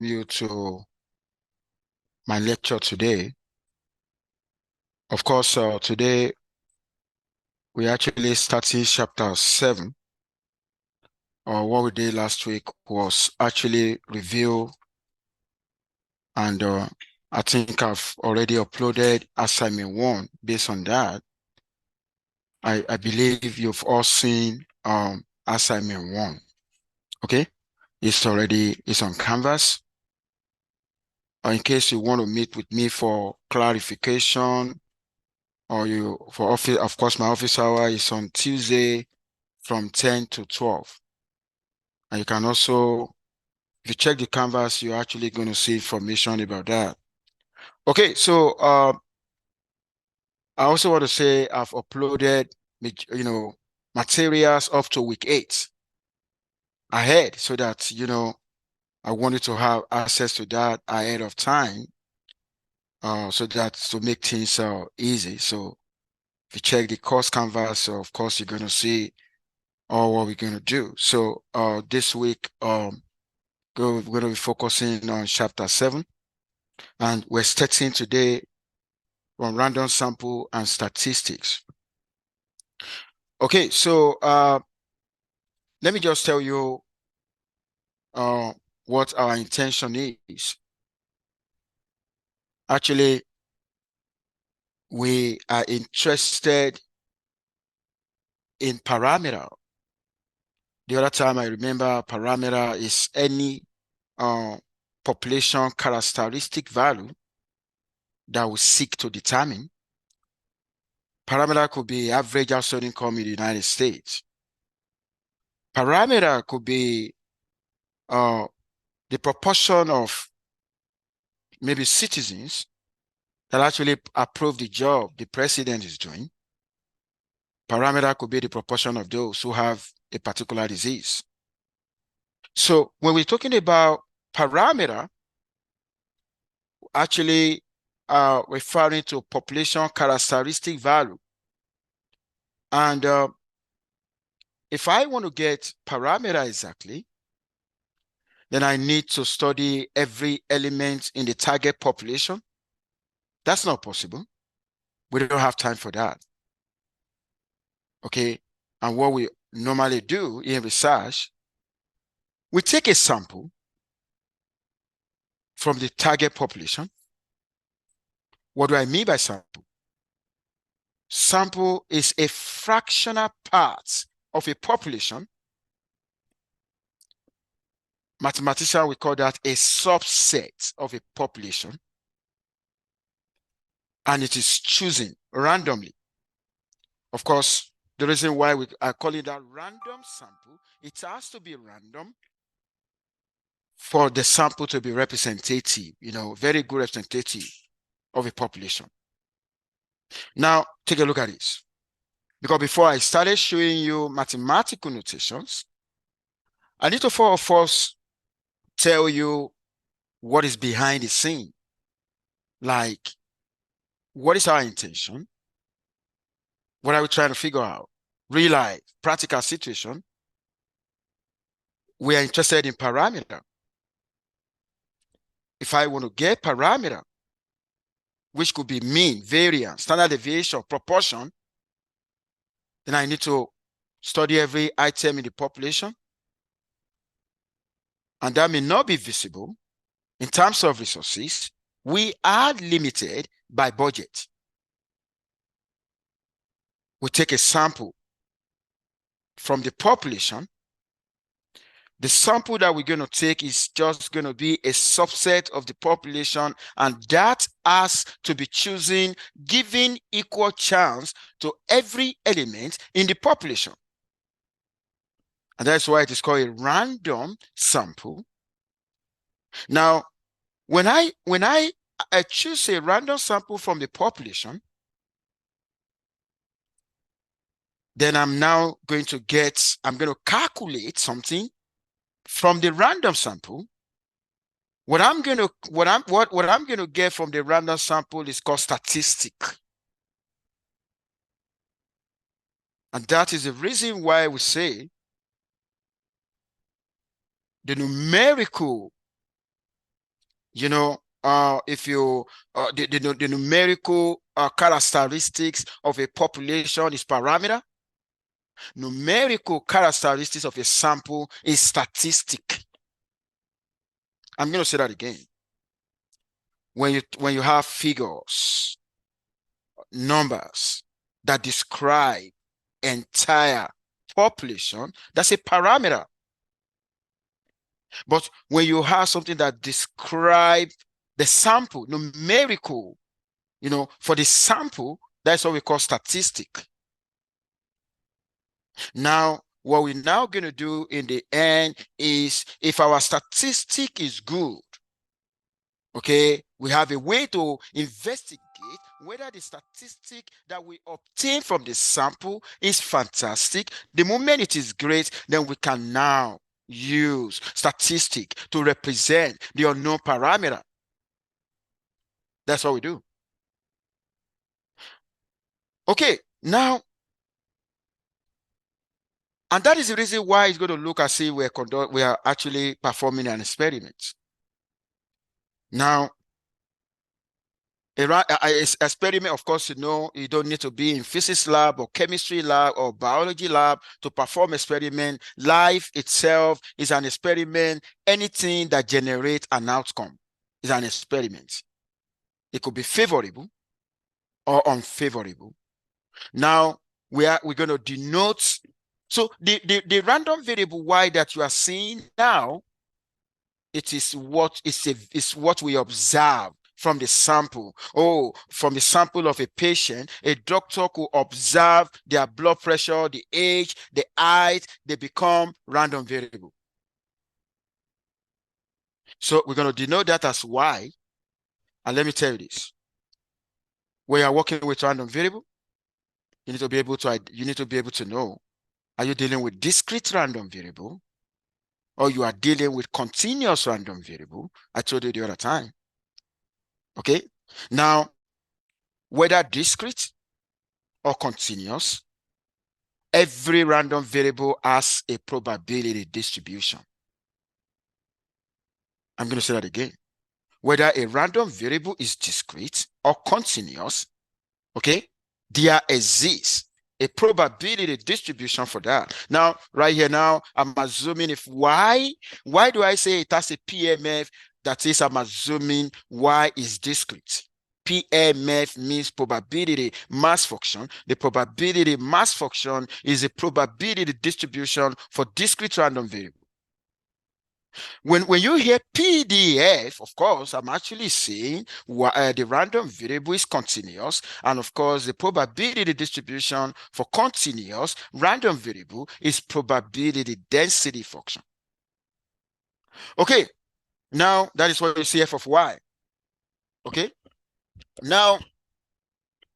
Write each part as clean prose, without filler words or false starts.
you to my lecture today. Of course, today we actually started chapter 7, or what we did last week was actually review, and I think I've already uploaded assignment 1 based on that. I believe you've all seen assignment 1. Okay, it's on Canvas. Or in case you want to meet with me for clarification, or for office, of course, my office hour is on Tuesday from 10 to 12. And you can also, if you check the Canvas, you're actually going to see information about that. Okay, so I also want to say I've uploaded, materials up to week 8 ahead, so that, I wanted to have access to that ahead of time, so that to make things easy. So if you check the course Canvas, so of course, you're going to see all what we're going to do. So this week, we're going to be focusing on chapter 7, and we're starting today on random sample and statistics. Okay, so let me just tell you uh, what our intention is. Actually, we are interested in parameter. The other time I remember parameter is any population characteristic value that we seek to determine. Parameter could be average household income in the United States. Parameter could be the proportion of maybe citizens that actually approve the job the president is doing. Parameter could be the proportion of those who have a particular disease. So when we're talking about parameter, actually referring to population characteristic value. And if I want to get parameter exactly, then I need to study every element in the target population. That's not possible. We don't have time for that. Okay. And what we normally do in research, we take a sample from the target population. What do I mean by sample? Sample is a fractional part of a population. Mathematicians, we call that a subset of a population. And it is chosen randomly. Of course, the reason why we are calling that random sample, it has to be random for the sample to be representative, very good representative of a population. Now, take a look at this. Because before I started showing you mathematical notations, I need to first tell you what is behind the scene. Like, what is our intention? What are we trying to figure out? Real life, practical situation. We are interested in parameter. If I want to get parameter, which could be mean, variance, standard deviation, proportion, then I need to study every item in the population. And that may not be visible. In terms of resources, we are limited by budget. We take a sample from the population. The sample that we're going to take is just going to be a subset of the population, and that has to be chosen, giving equal chance to every element in the population. And that's why it is called a random sample. Now, when I choose a random sample from the population, then I'm now going to calculate something from the random sample. What I'm going to get from the random sample is called statistic. And that is the reason why we say the numerical If you the numerical characteristics of a population is parameter, numerical characteristics of a sample is statistic. I'm going to say that again. When you have figures, numbers that describe entire population, that's a parameter. But when you have something that describes the sample, numerical, for the sample, that's what we call statistic. Now, what we're now going to do in the end is, if our statistic is good, okay, we have a way to investigate whether the statistic that we obtain from the sample is fantastic. The moment it is great, then we can now use statistic to represent the unknown parameter. That's what we do. Okay, now, and that is the reason why it's going to look as if we are actually performing an experiment. Now, an experiment, of course, you don't need to be in physics lab or chemistry lab or biology lab to perform experiment. Life itself is an experiment. Anything that generates an outcome is an experiment. It could be favorable or unfavorable. Now, we're going to denote. So the random variable y that you are seeing now, it is what we observe from the sample. From the sample of a patient, a doctor could observe their blood pressure, the age, the height. They become random variable. So we're going to denote that as y. And let me tell you this. When you're working with random variable, you need to be able to know, are you dealing with discrete random variable, or you are dealing with continuous random variable? I told you the other time. Okay, now, whether discrete or continuous, every random variable has a probability distribution. I'm going to say that again. Whether a random variable is discrete or continuous, okay, there exists a probability distribution for that. Now, right here now, I'm assuming why do I say it has a PMF? That is, I'm assuming y is discrete. PMF means probability mass function. The probability mass function is a probability distribution for discrete random variable. When you hear PDF, of course, I'm actually saying the random variable is continuous. And of course, the probability distribution for continuous random variable is probability density function. Okay, now that is what you see f of y. Okay, now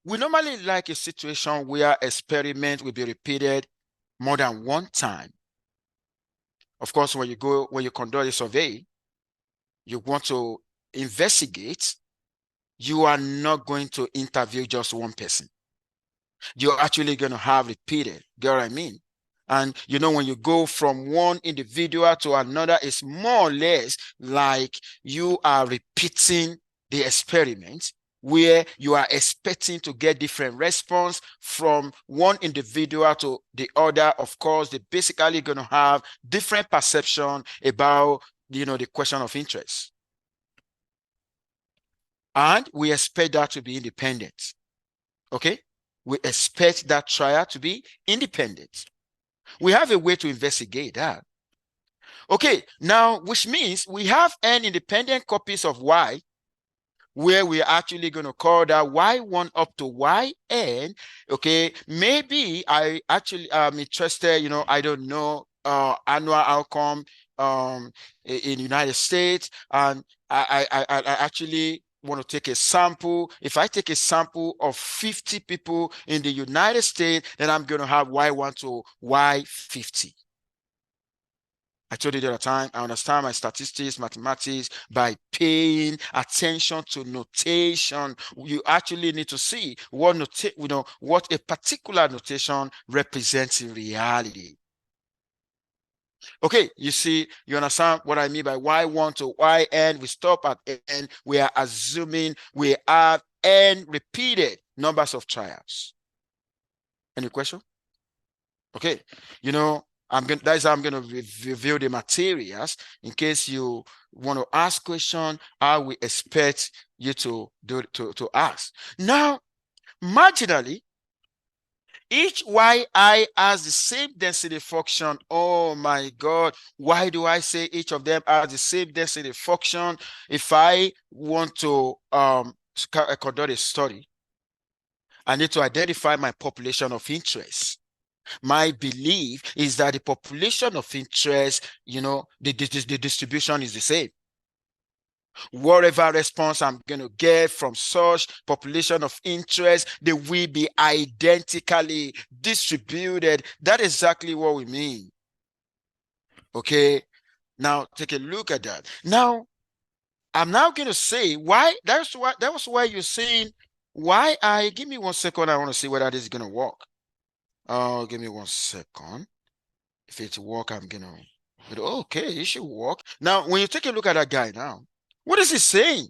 we normally like a situation where experiment will be repeated more than one time. Of course, when you conduct a survey, you want to investigate. You are not going to interview just one person. You're actually going to have repeated. Get what I mean? And when you go from one individual to another, it's more or less like you are repeating the experiment, where you are expecting to get different response from one individual to the other. Of course, they're basically going to have different perception about the question of interest. And we expect that to be independent. Okay? We expect that trial to be independent. We have a way to investigate that. Okay, now, which means we have n independent copies of y, where we're actually going to call that y1 up to yn. Okay, maybe I actually am interested, I don't know, annual outcome in the United States, and I actually want to take a sample. If I take a sample of 50 people in the United States, then I'm going to have y1 to y50. I told you the other time, I understand my statistics, mathematics by paying attention to notation. You actually need to see what a particular notation represents in reality. Okay, you see, you understand what I mean by y1 to yn. We stop at n. We are assuming we have n repeated numbers of trials. Any question? Okay, that's how I'm gonna review the materials in case you want to ask question. I will expect you to ask. Now, marginally, each yi has the same density function. Oh my God, why do I say each of them has the same density function? If I want to conduct a study, I need to identify my population of interest. My belief is that the population of interest, the distribution is the same. Whatever response I'm going to get from such population of interest, they will be identically distributed. That's exactly what we mean. Okay, now take a look at that. Now, I'm now going to say why. That was why you're saying why give me 1 second. I want to see whether this is going to work. Give me 1 second. If it's work, I'm going to. But okay, it should work. Now, when you take a look at that guy now, what is he saying?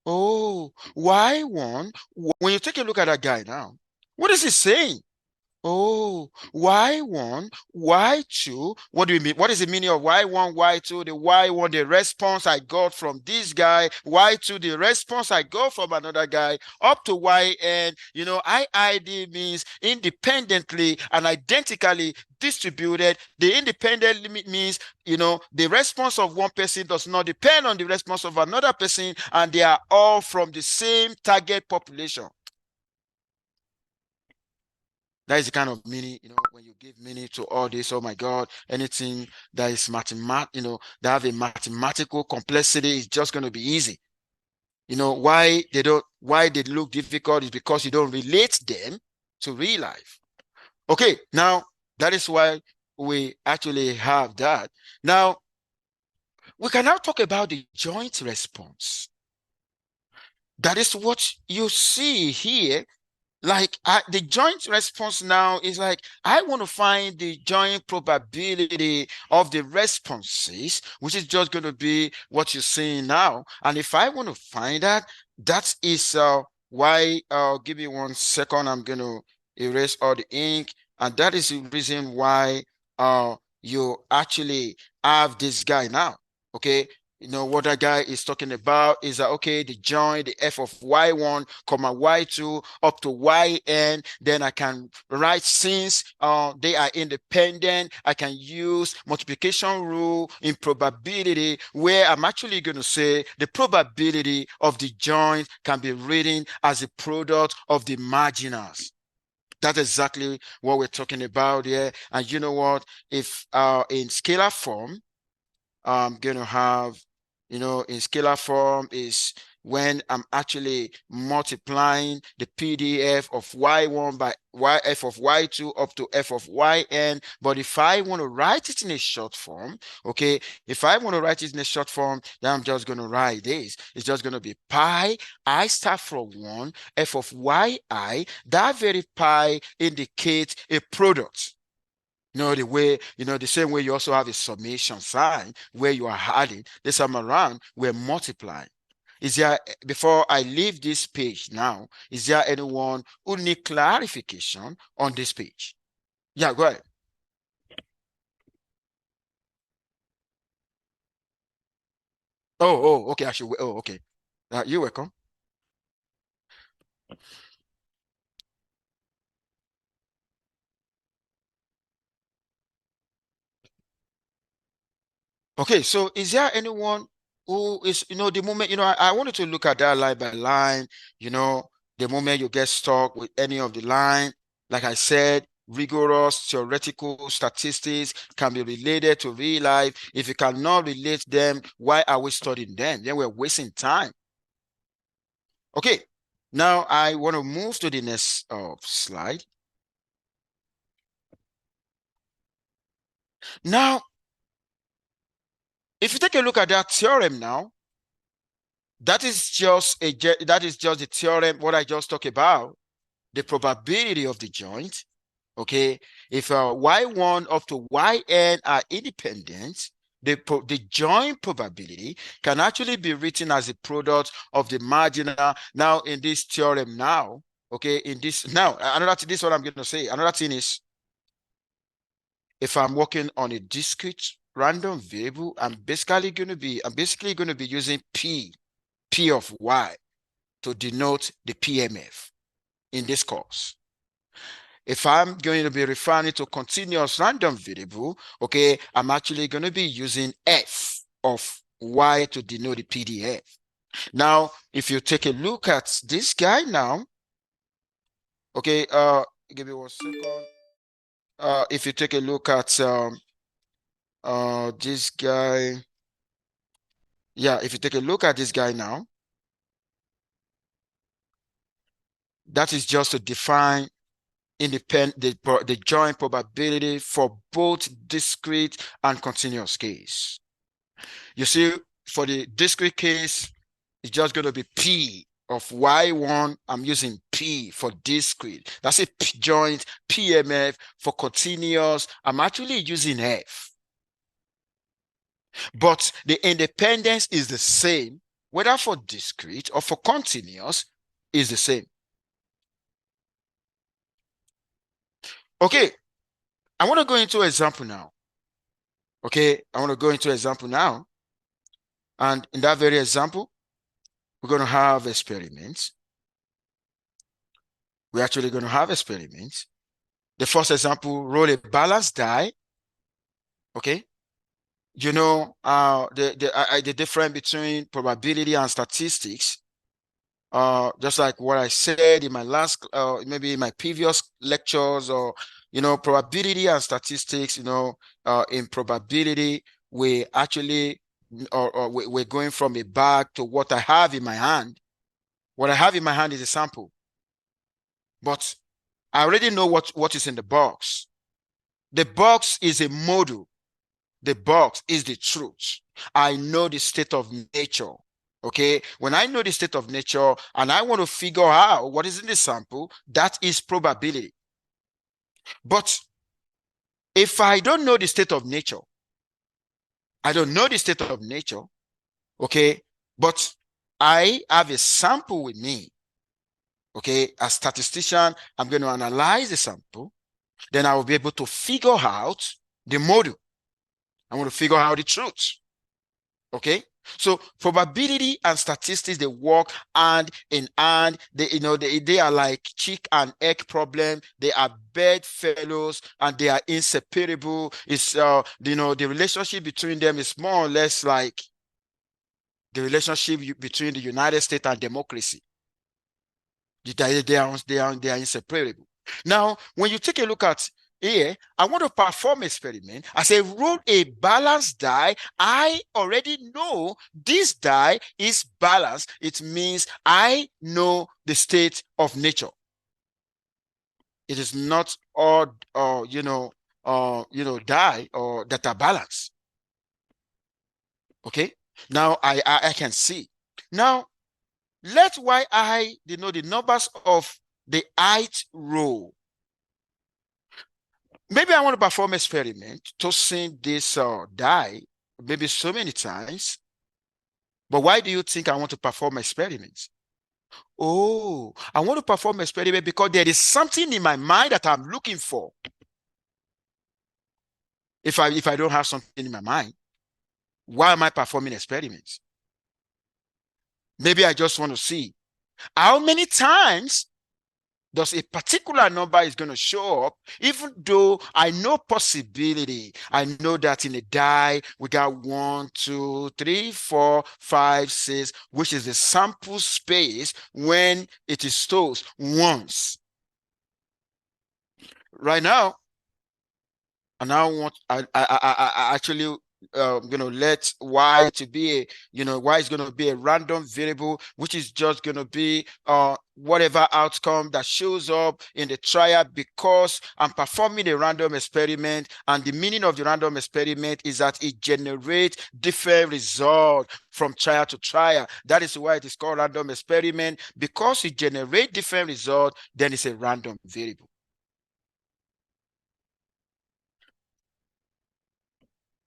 Oh, Y1. When you take a look at that guy now, what is he saying? Oh, Y1, Y2. What do you mean? What is the meaning of Y1, Y2? The Y1, the response I got from this guy. Y2, the response I got from another guy. Up to YN. IID means independently and identically distributed. The independent limit means, the response of one person does not depend on the response of another person, and they are all from the same target population. That is the kind of meaning, when you give meaning to all this, oh my God, anything that is that have a mathematical complexity is just going to be easy. Why they look difficult is because you don't relate them to real life. Okay, now that is why we actually have that. Now, we can now talk about the joint response. That is what you see here. Like the joint response now is like, I want to find the joint probability of the responses, which is just going to be what you're seeing now. And if I want to find that is why, give me 1 second, I'm going to erase all the ink. And that is the reason why you actually have this guy now, okay? What that guy is talking about is that, okay, the join the f of y1 comma y2 up to yn. Then I can write, since they are independent, I can use multiplication rule in probability, where I'm actually going to say the probability of the joint can be written as a product of the marginals. That's exactly what we're talking about here. And you know what? If in scalar form, I'm going to have, in scalar form is when I'm actually multiplying the PDF of y1 by f of y2 up to f of yn. But if I want to write it in a short form, okay, if I want to write it in a short form, then I'm just going to write this. It's just going to be pi I start from 1 f of yi. That very pi indicates a product. The way, the same way you also have a summation sign where you are adding. This time around, we're multiplying. Before I leave this page now, is there anyone who need clarification on this page? Yeah, go ahead. Oh, okay. Okay. You're welcome. Okay, so is there anyone who is, the moment, I wanted to look at that line by line, the moment you get stuck with any of the line, like I said, rigorous theoretical statistics can be related to real life. If you cannot relate them, why are we studying them? Then we're wasting time. Okay, now I want to move to the next slide. Now, if you take a look at that theorem now, that is just the theorem, what I just talked about, the probability of the joint. Okay, if y1 up to yn are independent, the joint probability can actually be written as a product of the marginal. Now, in this theorem now, okay, in this, now, this is what I'm going to say. Another thing is, if I'm working on a discrete random variable, I'm basically going to be using P of y to denote the PMF in this course. If I'm going to be referring to continuous random variable, okay, I'm actually going to be using F of y to denote the PDF. Now, if you take a look at this guy now, okay, give me 1 second. If you take a look at this guy, yeah, if you take a look at this guy now, that is just to define the joint probability for both discrete and continuous case. You see, for the discrete case, it's just going to be P of y1. I'm using P for discrete. That's a joint PMF. For continuous, I'm actually using F. But the independence is the same, whether for discrete or for continuous, is the same. Okay, I want to go into example now. Okay, I want to go into example now. And in that very example, we're going to have experiments. We're actually going to have experiments. The first example, roll a balanced die. Okay, you know the difference between probability and statistics. Just like what I said in my last, maybe in my previous lectures, or probability and statistics. In probability, we actually, or we're going from a bag to what I have in my hand. What I have in my hand is a sample, but I already know what is in the box. The box is a model. The box is the truth. I know the state of nature. Okay, when I know the state of nature and I want to figure out what is in the sample, that is probability. But if I don't know the state of nature, I don't know the state of nature, okay, but I have a sample with me, okay, as statistician, I'm going to analyze the sample, then I will be able to figure out the model. I want to figure out the truth. Okay, so probability and statistics, they work hand in hand. They are like chick and egg problem. They are bedfellows and they are inseparable. It's the relationship between them is more or less like the relationship between the United States and democracy. They are inseparable. Now, when you take a look at here, I want to perform experiment. As I roll a balanced die, I already know this die is balanced. It means I know the state of nature. It is not odd or die or that are balanced. Okay. Now I can see. Now let yi the numbers of the ith row. Maybe I want to perform experiment tossing this die maybe so many times. But why do you think I want to perform experiments? Oh, I want to perform experiment because there is something in my mind that I'm looking for. If I don't have something in my mind, why am I performing experiments? Maybe I just want to see how many times does a particular number is going to show up, even though I know possibility. I know that in a die, we got 1, 2, 3, 4, 5, 6, which is the sample space when it is tossed once. Right now, and I actually let y to be y is going to be a random variable, which is just going to be whatever outcome that shows up in the trial, because I'm performing a random experiment, and the meaning of the random experiment is that it generates different results from trial to trial. That is why it is called random experiment, because it generates different results. Then it's a random variable.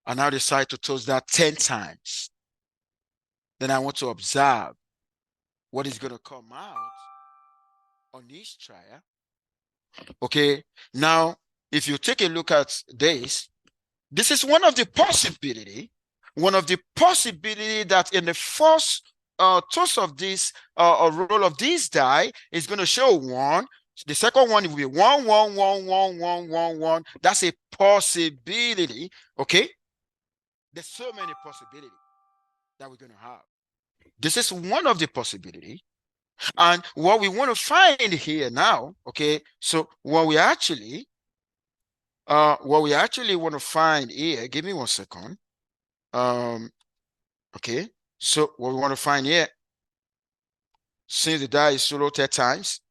I now decide to toast that 10 times. Then I want to observe what is going to come out on each trial. Okay, now if you take a look at this is one of the possibility that in the first toss of this roll of this die is going to show one. The second one will be one, one, one, one, one, one, one. That's a possibility. Okay, there's so many possibilities that we're going to have. This is one of the possibility. And what we want to find here now, okay, so what we actually want to find here, give me 1 second. Okay, so what we want to find here, since the die is rolled 10 times,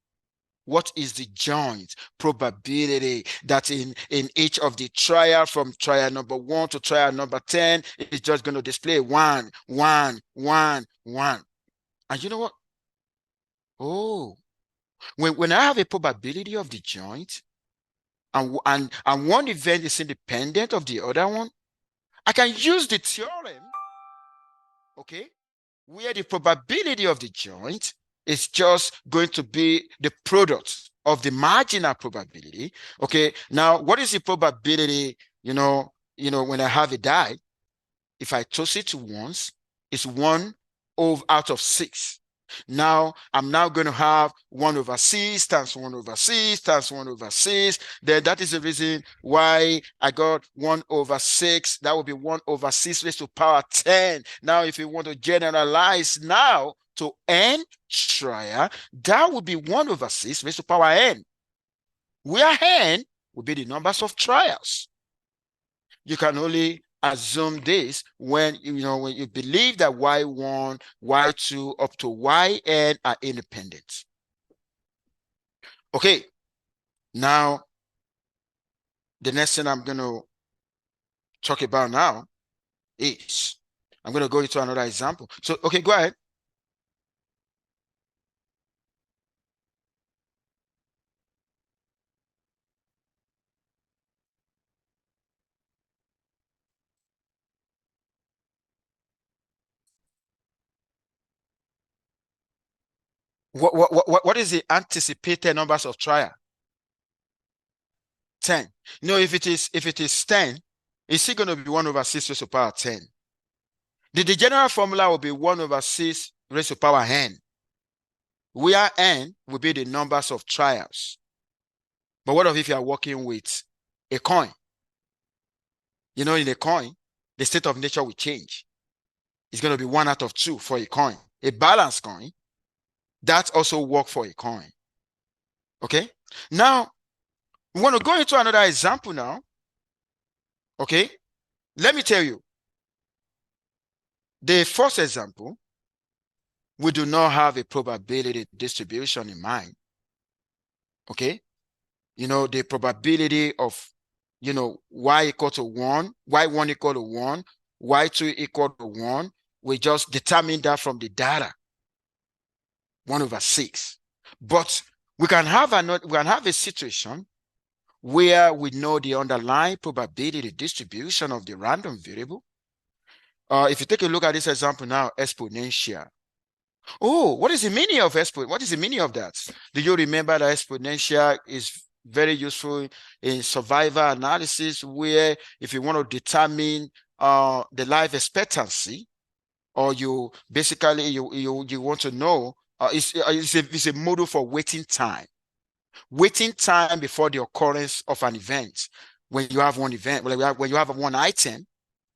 what is the joint probability that in each of the trial from trial number 1 to trial number 10 is just going to display 1, 1, 1, 1. And you know what? Oh, when I have a probability of the joint and one event is independent of the other one, I can use the theorem, okay, where the probability of the joint is just going to be the product of the marginal probability. Okay, now what is the probability, when I have a die, if I toss it once, it's 1 out of 6. Now I'm now going to have 1 over 6 times 1 over 6 times 1 over 6. Then that is the reason why I got 1 over 6. That would be 1 over 6 raised to power 10. Now, if you want to generalize now to n trial, that would be 1 over 6 raised to power n, where n would be the numbers of trials. You can only assume this when you believe that y1, y2 up to yn are independent. Okay, now the next thing I'm going to talk about now is I'm going to go into another example. So, okay, go ahead. What is the anticipated numbers of trial? 10. No, if it is 10, it's still going to be 1 over 6 raised to power 10. The general formula will be 1 over 6 raised to power n, where n will be the numbers of trials. But what if you are working with a coin? In a coin, the state of nature will change. It's going to be 1 out of 2 for a coin. A balanced coin, that also works for a coin. Okay? Now, we want to go into another example now. Okay? Let me tell you. The first example, we do not have a probability distribution in mind. Okay? The probability of, y equal to 1, y1 equal to 1, y2 equal to 1. We just determine that from the data, 1 over 6. But we can have a situation where we know the underlying probability distribution of the random variable. If you take a look at this example now, exponential. Oh, what is the meaning of exponential? What is the meaning of that? Do you remember that exponential is very useful in survival analysis, where if you want to determine the life expectancy, or you basically you want to know, it's a model for waiting time before the occurrence of an event. When you have one event, when you have one item,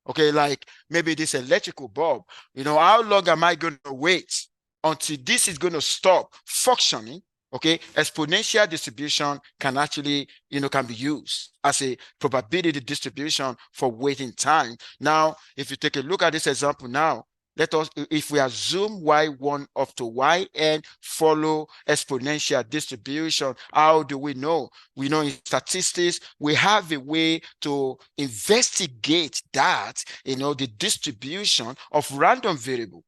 okay, like maybe this electrical bulb, how long am I going to wait until this is going to stop functioning? Okay, exponential distribution can actually, can be used as a probability distribution for waiting time. Now, if you take a look at this example now, if we assume y1 up to yn follow exponential distribution, how do we know? We know in statistics, we have a way to investigate that, the distribution of random variable.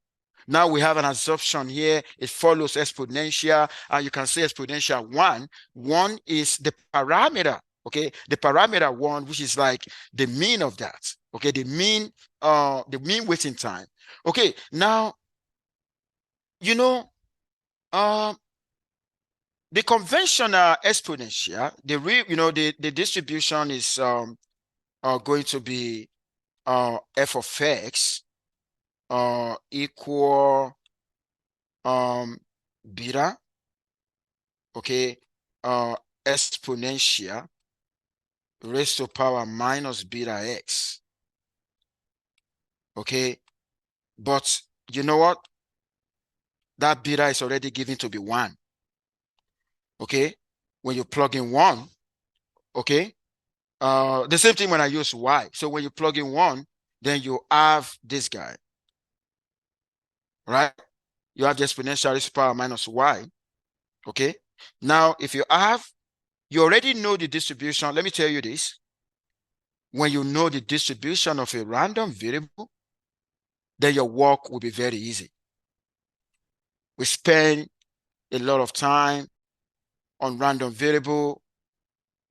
Now we have an assumption here. It follows exponential, and you can say exponential 1. 1 is the parameter, okay? The parameter 1, which is like the mean of that, Okay, the mean waiting time. Okay, now you know um the conventional exponential, the distribution is going to be f of x equal beta, okay, exponential raised to power minus beta x. Okay, but you know what? That beta is already given to be 1. Okay, when you plug in 1, okay, the same thing when I use y. So when you plug in 1, then you have this guy, right? You have the exponential raised to power minus y. Okay, now if you already know the distribution. Let me tell you this: when you know the distribution of a random variable, then your work will be very easy. We spend a lot of time on random variable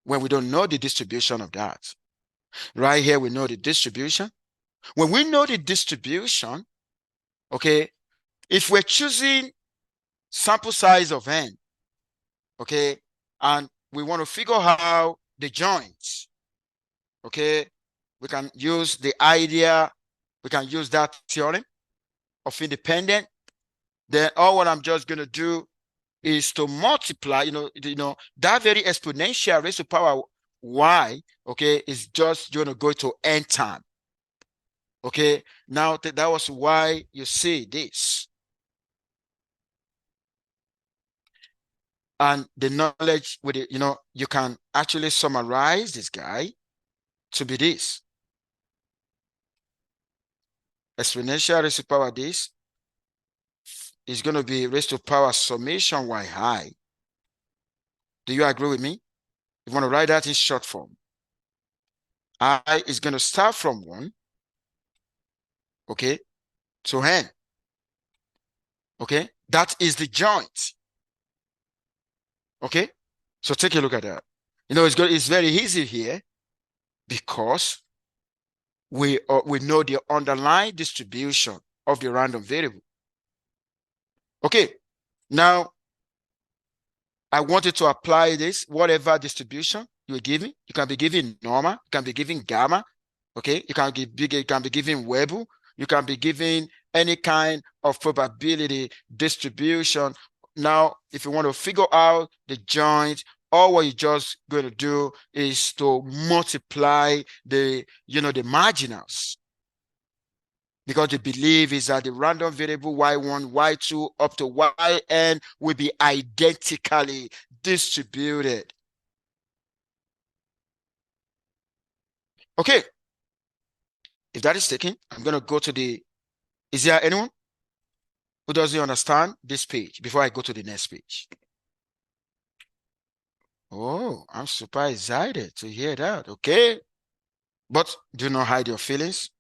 when we don't know the distribution of that. Right here, we know the distribution. When we know the distribution, okay, if we're choosing sample size of n, okay, and we want to figure out the joints, okay, we can use that theorem of independent. Then all what I'm just going to do is to multiply, that very exponential raised to power y, okay, is just going to go to n time. Okay, now that was why you see this. And the knowledge with it, you can actually summarize this guy to be this. Exponential raised to power this is going to be raised to power summation y high. Do you agree with me? You want to write that in short form. I is going to start from 1, okay, to n. Okay, that is the joint. Okay, so take a look at that. It's very easy here because we know the underlying distribution of the random variable. Okay, now I wanted to apply this, whatever distribution you're giving. You can be giving normal, you can be giving gamma, okay? You can be giving Weibull, you can be giving any kind of probability distribution. Now, if you want to figure out the joint, all what you're just going to do is to multiply the marginals, because the belief is that the random variable y1, y2 up to yn will be identically distributed. Okay, if that is taken, I'm going to go to is there anyone who doesn't understand this page before I go to the next page? Oh, I'm super excited to hear that. Okay, but do not hide your feelings.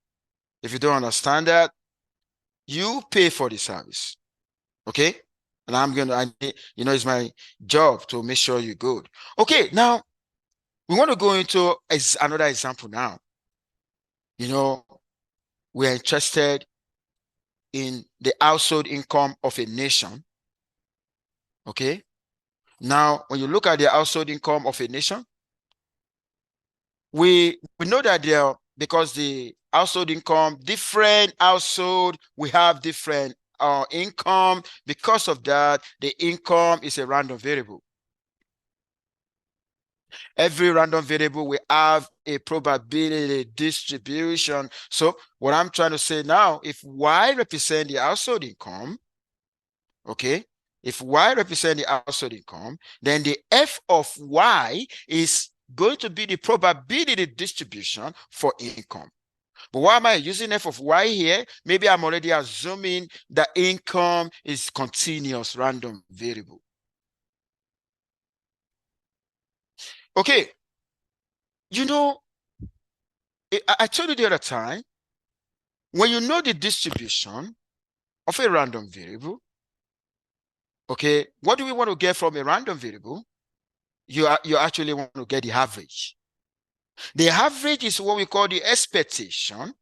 If you don't understand that, you pay for the service. Okay, and it's my job to make sure you're good. Okay, now we want to go into another example now. We're interested in the household income of a nation. Okay, now when you look at the household income of a nation, we know that because the household income, different household, we have different income. Because of that, the income is a random variable. Every random variable will have a probability distribution. So what I'm trying to say now, if y represent the household income, okay, if y represent the household income, then the f of y is going to be the probability distribution for income. But why am I using f of y here? Maybe I'm already assuming that income is continuous random variable. Okay, I told you the other time, when you know the distribution of a random variable, okay, what do we want to get from a random variable? You actually want to get the average. The average is what we call the expectation.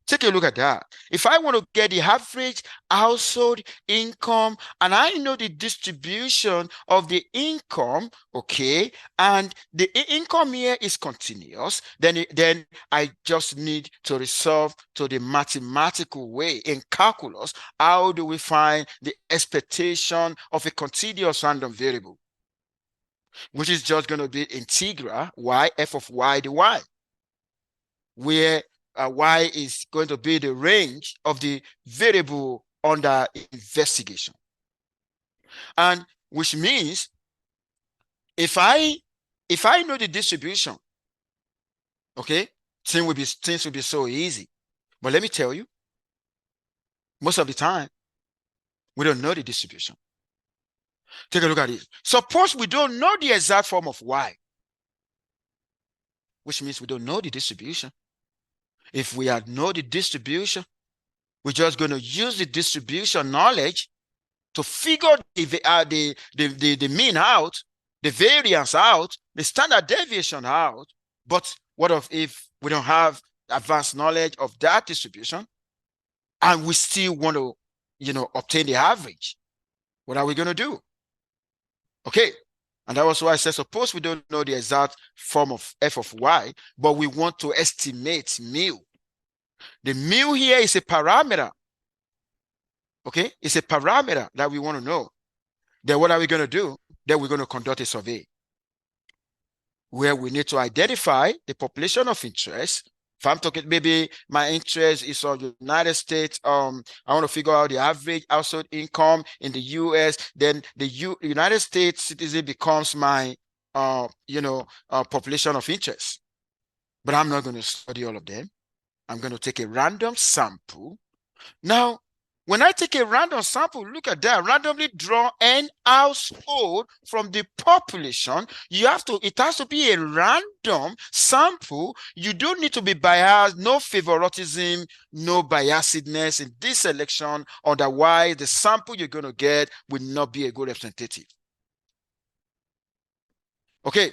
Take a look at that. If I want to get the average household income and I know the distribution of the income, okay, and the income here is continuous, then I just need to resolve to the mathematical way in calculus. How do we find the expectation of a continuous random variable, which is just going to be integral y f of y dy, where y is going to be the range of the variable under investigation. And which means if I know the distribution, okay, things will be so easy. But let me tell you, most of the time, we don't know the distribution. Take a look at it. Suppose we don't know the exact form of y, which means we don't know the distribution. If we had know the distribution, we're just going to use the distribution knowledge to figure the mean out, the variance out, the standard deviation out. But what if we don't have advanced knowledge of that distribution and we still want to, obtain the average? What are we going to do? Okay. And that was why I said, suppose we don't know the exact form of f of y, but we want to estimate mu. The mu here is a parameter. Okay, it's a parameter that we want to know. Then what are we going to do? Then we're going to conduct a survey where we need to identify the population of interest. If I'm talking, maybe my interest is on United States, I want to figure out the average household income in the US, then the United States citizen becomes my, population of interest. But I'm not going to study all of them. I'm going to take a random sample. Now, when I take a random sample, look at that, randomly draw n household from the population, it has to be a random sample. You don't need to be biased, no favoritism, no biasedness in this selection. Otherwise, the sample you're going to get will not be a good representative. Okay.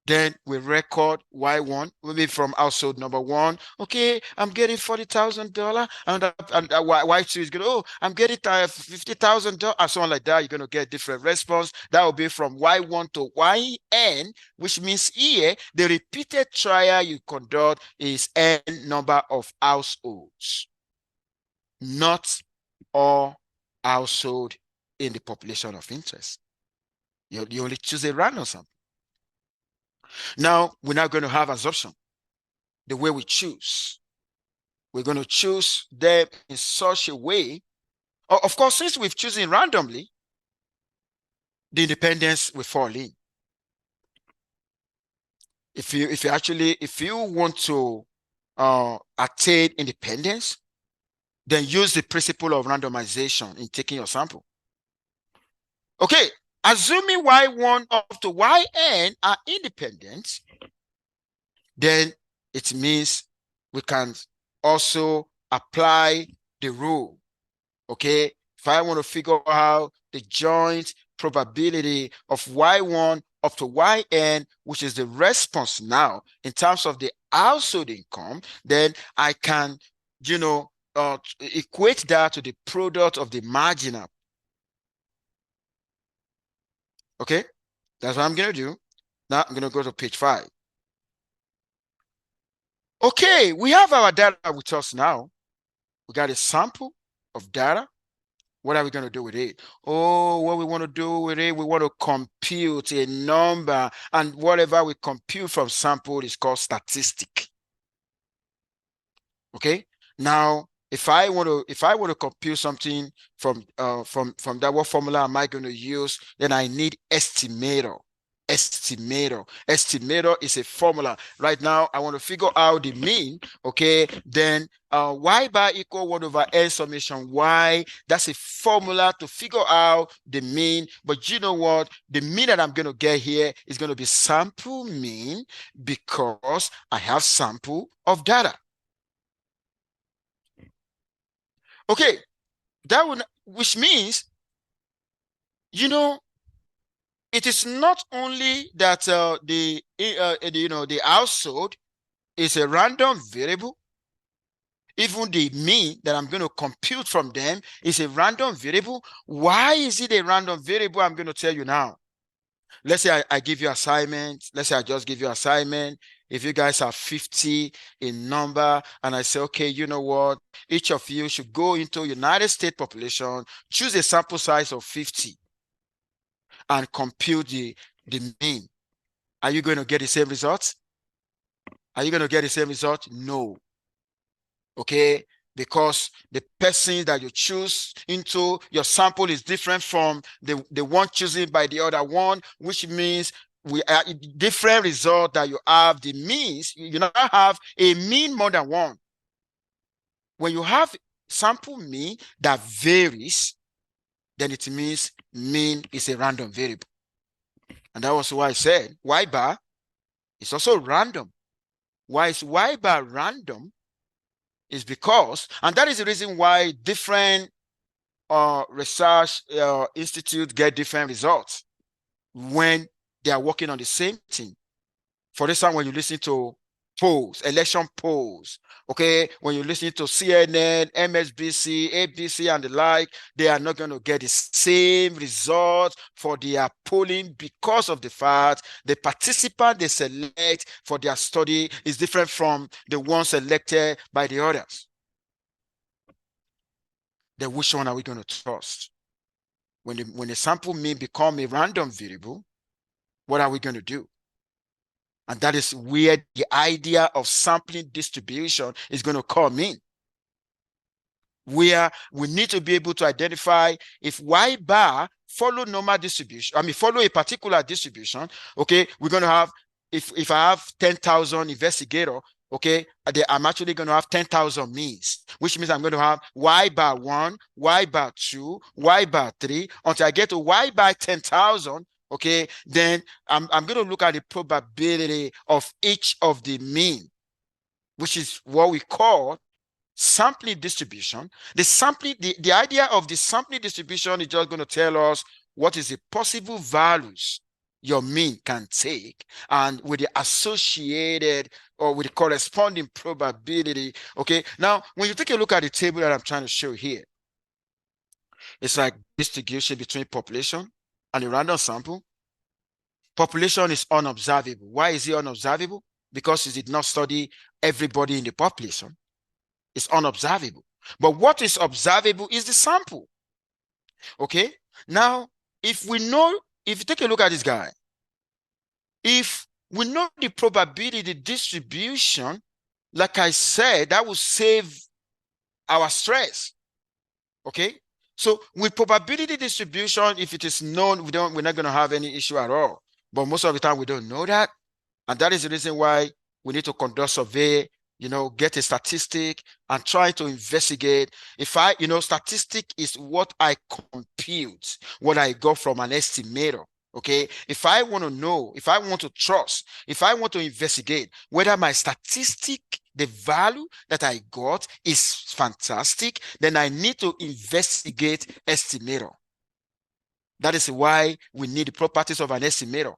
Then we record Y1, maybe from household number 1. Okay, I'm getting $40,000, and Y2 is going to, oh, I'm getting $50,000, and so on like that. You're going to get different response. That will be from Y1 to YN, which means here the repeated trial you conduct is N number of households, not all household in the population of interest. You only choose a random sample. Now, we're not going to have assumption. The way we choose, we're going to choose them in such a way. Of course, since we've chosen randomly, the independence will fall in. If you want to attain independence, then use the principle of randomization in taking your sample. Okay, assuming Y1 up to Yn are independent, then it means we can also apply the rule. Okay, if I want to figure out the joint probability of Y1 up to Yn, which is the response now in terms of the household income, then I can, equate that to the product of the marginal. Okay, that's what I'm going to do. Now I'm going to go to page 5. Okay, we have our data with us now. We got a sample of data. What are we going to do with it? Oh, what we want to do with it, we want to compute a number, and whatever we compute from sample is called statistic. Okay, now if I want to compute something from that, what formula am I going to use? Then I need estimator. Estimator is a formula. Right now, I want to figure out the mean. Okay, then y bar equal 1 over n summation y. That's a formula to figure out the mean. But you know what? The mean that I'm going to get here is going to be sample mean because I have sample of data. Okay, which means, it is not only that the household is a random variable. Even the mean that I'm going to compute from them is a random variable. Why is it a random variable? I'm going to tell you now. Let's say I give you assignment. Let's say I just give you assignment. If you guys are 50 in number, and I say, okay, you know what? Each of you should go into United States population, choose a sample size of 50, and compute the mean. Are you going to get the same result? Are you going to get the same result? No. Okay, because the person that you choose into your sample is different from the one chosen by the other one, which means we are different result that you have. The means you now have a mean more than one. When you have sample mean that varies, then it means mean is a random variable. And that was why I said y bar is also random. Why is y bar random? Is because, and that is the reason why different research institutes get different results when they are working on the same thing. For instance, when you listen to polls, election polls, okay, when you listen to CNN, MSBC, ABC, and the like, they are not going to get the same results for their polling because of the fact the participant they select for their study is different from the ones selected by the others. Then which one are we going to trust? When the sample mean become a random variable, what are we going to do? And that is where the idea of sampling distribution is going to come in, where we need to be able to identify if y bar follow normal distribution, follow a particular distribution. Okay, we're going to have, if I have 10,000 investigator, okay, I'm actually going to have 10,000 means, which means I'm going to have y bar 1, y bar 2, y bar 3, until I get to y bar 10,000. Okay, then I'm going to look at the probability of each of the mean, which is what we call sampling distribution. The idea of the sampling distribution is just going to tell us what is the possible values your mean can take, and with the associated or with the corresponding probability. Okay, now when you take a look at the table that I'm trying to show here, it's like distribution between population and a random sample. Population is unobservable. Why is it unobservable? Because it did not study everybody in the population. It's unobservable. But what is observable is the sample. Okay? Now, if you take a look at this guy, if we know the probability distribution, like I said, that will save our stress. Okay? So with probability distribution, if it is known, we're not going to have any issue at all. But most of the time we don't know that. And that is the reason why we need to conduct survey, get a statistic and try to investigate. Statistic is what I compute, what I got from an estimator. Okay. If I want to know, if I want to trust, if I want to investigate whether my statistic, the value that I got is fantastic, then I need to investigate estimator. That is why we need the properties of an estimator.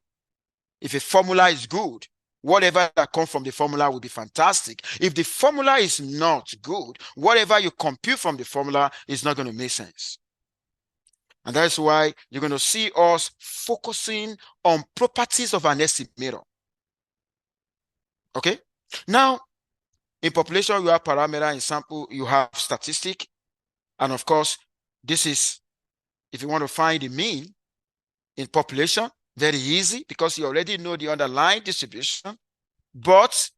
If a formula is good, whatever that comes from the formula will be fantastic. If the formula is not good, whatever you compute from the formula is not going to make sense. And that's why you're going to see us focusing on properties of an estimator. Okay? Now, in population, you have parameter. In sample, you have statistic. And of course, this is, if you want to find the mean in population, very easy because you already know the underlying distribution. But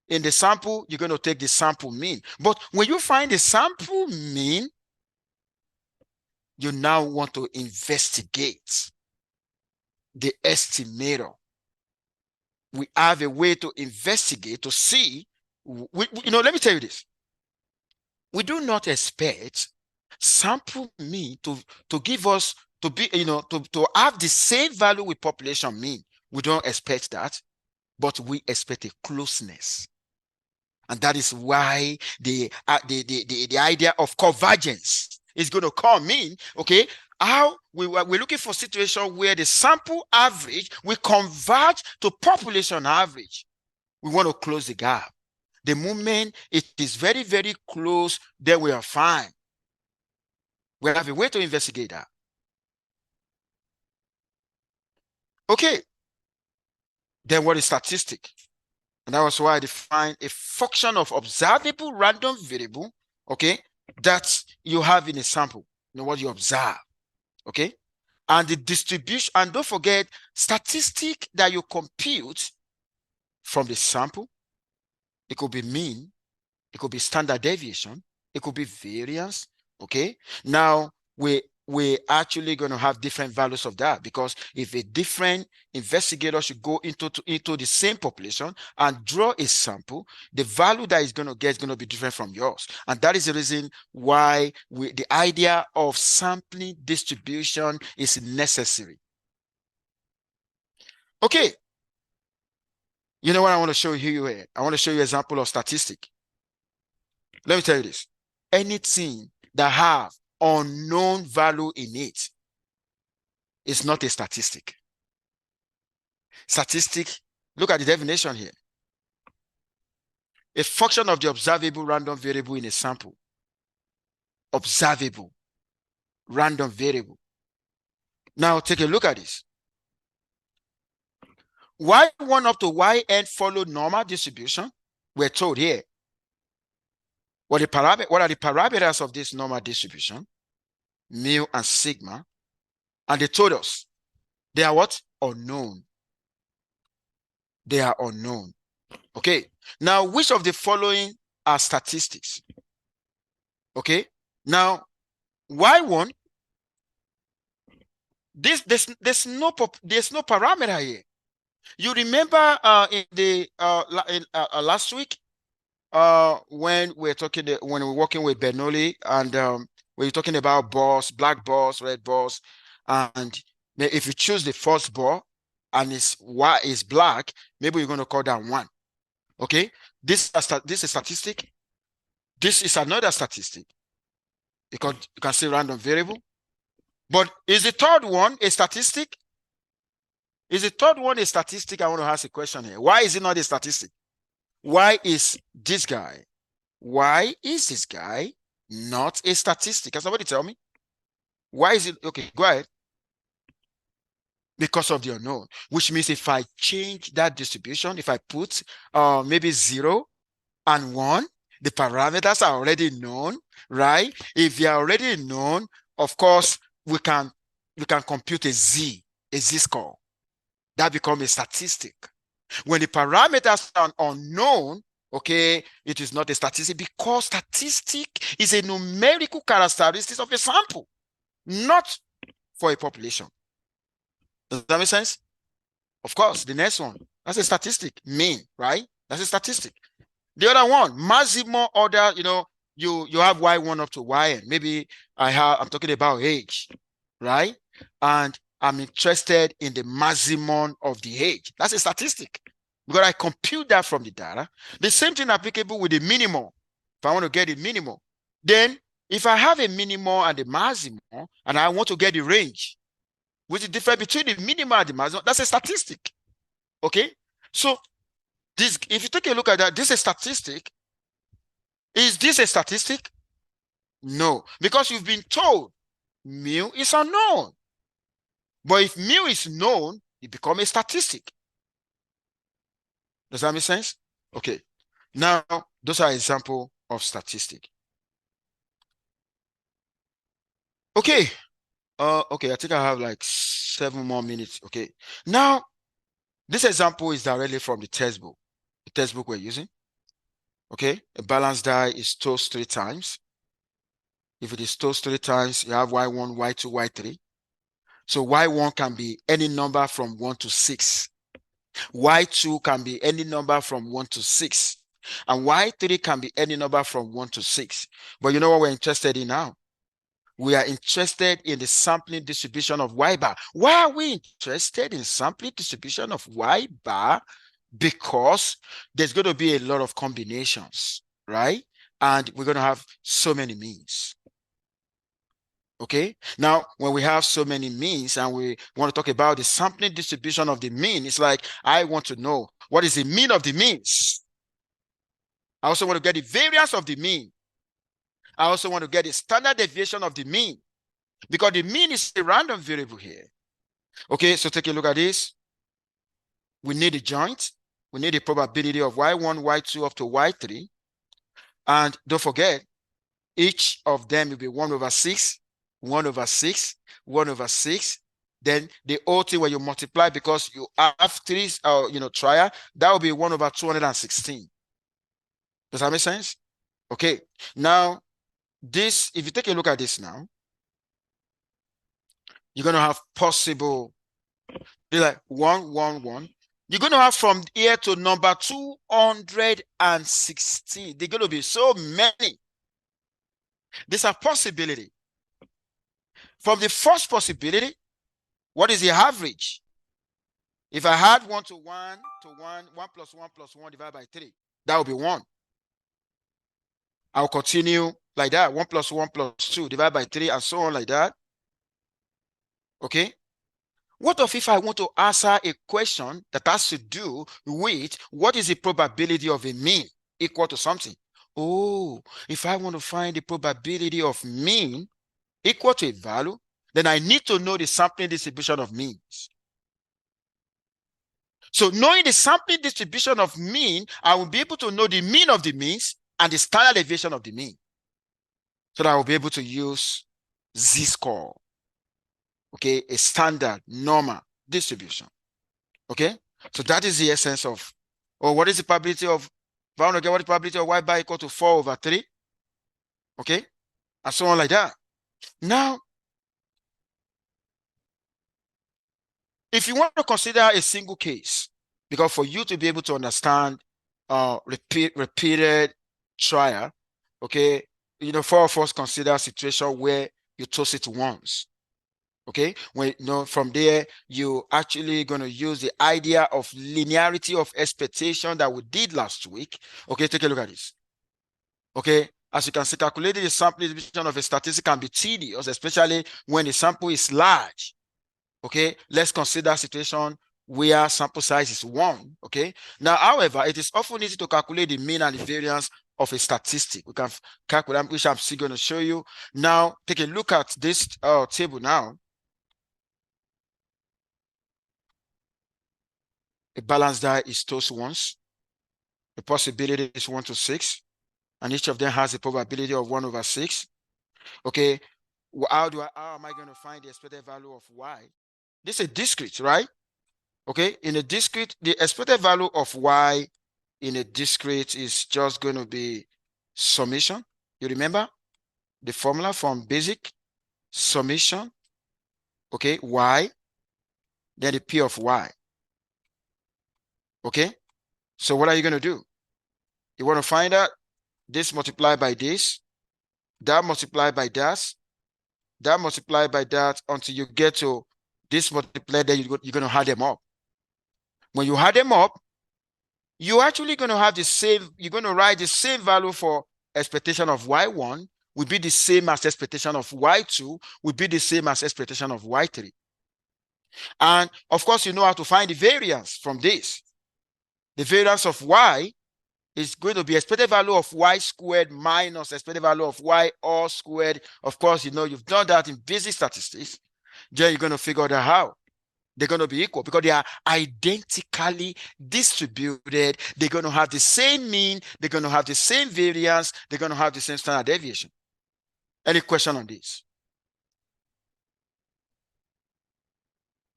in the sample, you're going to take the sample mean. But when you find the sample mean, you now want to investigate the estimator. We have a way to investigate to see. Let me tell you this. We do not expect sample mean to give us to be, to have the same value with population mean. We don't expect that, but we expect a closeness. And that is why the idea of convergence is going to come in. Okay, we're looking for situation where the sample average will converge to population average. We want to close the gap. The moment it is very, very close, then we are fine. We have a way to investigate that. Okay. Then what is statistic? And that was why I defined a function of observable random variable, okay, that you have in a sample, what you observe, okay? And the distribution, and don't forget, statistic that you compute from the sample, it could be mean, it could be standard deviation, it could be variance, okay? Now, we're actually going to have different values of that, because if a different investigator should go into the same population and draw a sample, the value that is going to get is going to be different from yours. And that is the reason why the idea of sampling distribution is necessary. Okay. You know what I want to show you here? I want to show you an example of statistic. Let me tell you this. Anything that have unknown value in it is not a statistic. Statistic, look at the definition here. A function of the observable random variable in a sample. Observable random variable. Now take a look at this. Y1 up to Yn follow normal distribution. We're told here. What are the parameters of this normal distribution? Mu and sigma. And they told us they are what? Unknown. They are unknown. Okay. Now, which of the following are statistics? Okay. Now, Y1, there's no parameter here. You remember in last week when we're working with Bernoulli, and we're talking about balls, black balls, red balls, and if you choose the first ball and it's black, maybe you're going to call that 1. Okay, this is a statistic. This is another statistic. You can say random variable. But is the third one a statistic? Is the third one a statistic? I want to ask a question here. Why is it not a statistic? Why is this guy not a statistic? Can somebody tell me? Why is it? Okay, go ahead. Because of the unknown, which means if I change that distribution, if I put maybe 0 and 1, the parameters are already known, right? If they are already known, of course, we can compute a z score. That becomes a statistic. When the parameters are unknown, okay, it is not a statistic, because statistic is a numerical characteristic of a sample, not for a population. Does that make sense? Of course, the next one, that's a statistic, mean, right? That's a statistic. The other one, maximum order, you have Y1 up to Yn. Maybe I'm talking about age, right? And I'm interested in the maximum of the age. That's a statistic, because I compute that from the data. The same thing applicable with the minimum. If I want to get the minimum, then if I have a minimum and the maximum, and I want to get the range, which is different between the minimum and the maximum, that's a statistic. Okay? So this, if you take a look at that, this is a statistic. Is this a statistic? No, because you've been told mu is unknown. But if mu is known, it becomes a statistic. Does that make sense? Okay. Now, those are examples of statistic. Okay. Okay, I think I have like 7 more minutes. Okay. Now, this example is directly from the textbook we're using. Okay. A balanced die is toast 3 times. If it is toast 3 times, you have Y1, Y2, Y3. So Y1 can be any number from 1 to 6. Y2 can be any number from 1 to 6. And Y3 can be any number from 1 to 6. But you know what we're interested in now? We are interested in the sampling distribution of Y bar. Why are we interested in sampling distribution of Y bar? Because there's going to be a lot of combinations, right? And we're going to have so many means. Okay. Now, when we have so many means and we want to talk about the sampling distribution of the mean, it's like, I want to know what is the mean of the means. I also want to get the variance of the mean. I also want to get the standard deviation of the mean, because the mean is a random variable here. Okay, so take a look at this. We need a joint. We need a probability of y1, y2 up to y3. And don't forget, each of them will be 1 over 6, 1 over 6, 1 over 6. Then the whole thing, when you multiply, because you have three, trial, that will be 1 over 216. Does that make sense? Okay. Now, this, if you take a look at this now, you're going to have possible, like 1, 1, 1. You're going to have from here to number 216. They're going to be so many. There's a possibility. From the first possibility, what is the average? If I had 1 to 1 to 1, 1 plus 1 plus 1 divided by 3, that would be 1. I'll continue like that. 1 plus 1 plus 2 divided by 3, and so on like that. Okay. What if I want to answer a question that has to do with what is the probability of a mean equal to something? Oh, if I want to find the probability of mean equal to a value, then I need to know the sampling distribution of means. So knowing the sampling distribution of mean, I will be able to know the mean of the means and the standard deviation of the mean. So that I will be able to use z-score. Okay, a standard normal distribution. Okay, so that is the essence of, or what is the probability of, if I want to get what the probability of y bar equal to 4 over 3. Okay, and so on like that. Now, if you want to consider a single case, because for you to be able to understand repeated trial, okay, 4 of us consider a situation where you toss it once. Okay, when from there, you actually going to use the idea of linearity of expectation that we did last week. Okay, take a look at this. Okay, as you can see, calculating the sample distribution of a statistic can be tedious, especially when the sample is large. Okay, let's consider a situation where sample size is 1. Okay, now, however, it is often easy to calculate the mean and the variance of a statistic. We can calculate, which I'm still going to show you. Now, take a look at this table now. A balanced die is tossed once. The possibility is 1 to 6. And each of them has a probability of 1 over 6. Okay, how am I going to find the expected value of y? This is a discrete, right? Okay, in a discrete, the expected value of y in a discrete is just going to be summation. You remember the formula from basic summation, okay, y, then the p of y. Okay, so what are you going to do? You want to find out this multiplied by this, that multiplied by that multiplied by that, until you get to this multiplied, then you're going to add them up. When you add them up, you're actually going to have the same, you're going to write the same value for expectation of y1 will be the same as expectation of y2 will be the same as expectation of y3. And of course, you know how to find the variance from this. The variance of y is going to be expected value of y squared minus expected value of y all squared. Of course, you've done that in basic statistics. Then you're going to figure that out. They're going to be equal because they are identically distributed. They're going to have the same mean. They're going to have the same variance. They're going to have the same standard deviation. Any question on this?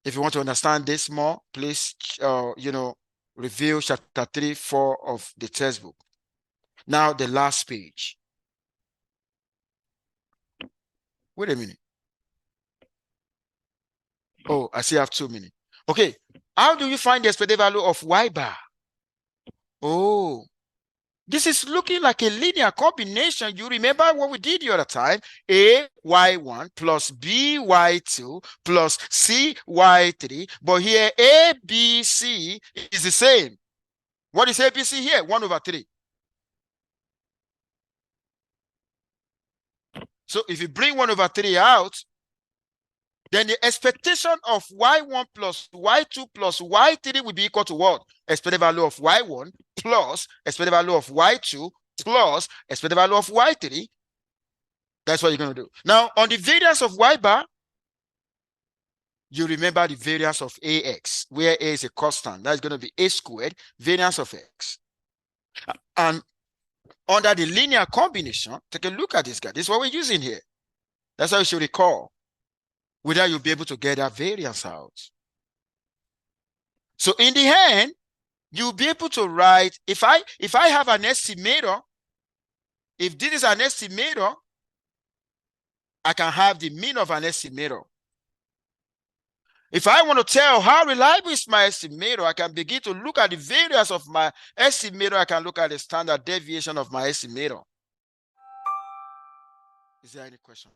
If you want to understand this more, please, review chapter 3, 4 of the textbook. Now, the last page. Wait a minute. Oh, I still have 2 minutes. Okay. How do you find the expected value of y bar? Oh, this is looking like a linear combination. You remember what we did the other time? A y1 plus b y2 plus c y3. But here, a, b, c is the same. What is a, b, c here? 1 over 3. So if you bring 1 over 3 out, then the expectation of y1 plus y2 plus y3 will be equal to what? Expected value of y1 plus expected value of y2 plus expected value of y3. That's what you're going to do. Now, on the variance of y bar, you remember the variance of ax, where a is a constant. That's going to be a squared variance of x. And under the linear combination, take a look at this guy. This is what we're using here. That's how you should recall, whether you'll be able to get that variance out. So in the end, you'll be able to write, if I have an estimator, if this is an estimator, I can have the mean of an estimator. If I want to tell how reliable is my estimator, I can begin to look at the variance of my estimator. I can look at the standard deviation of my estimator. Is there any question?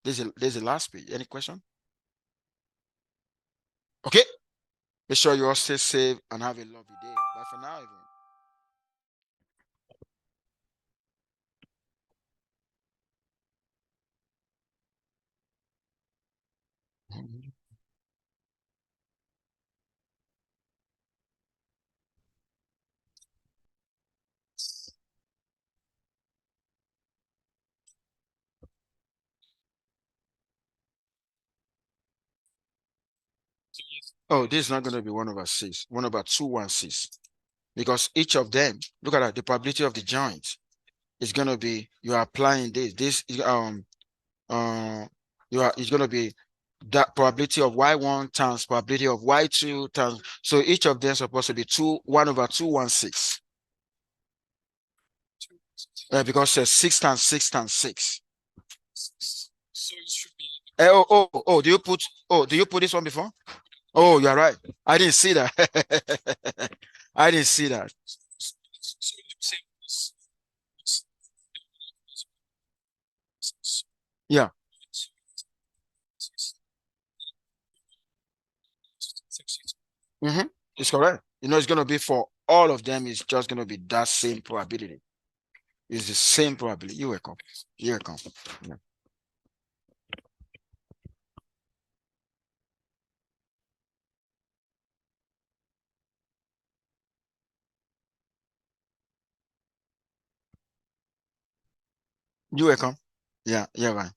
There's a last page. Any question? Okay. Make sure you all stay safe and have a lovely day. Bye for now, everyone. Oh, this is not going to be 1 over 6, 1 over 216. Because each of them, look at that, the probability of the joint is going to be, you are applying this. This is, it's going to be that probability of y1 times probability of y2 times, so each of them is supposed to be 1 over 216. Because 6 times 6 times 6. So it should be. Do you put this one before? Oh, you're right. I didn't see that. I didn't see that. Yeah. Mm-hmm. It's correct. It's going to be for all of them. It's just going to be that same probability. It's the same probability. You're welcome. You're welcome. Yeah. You're welcome. Yeah, yeah, right.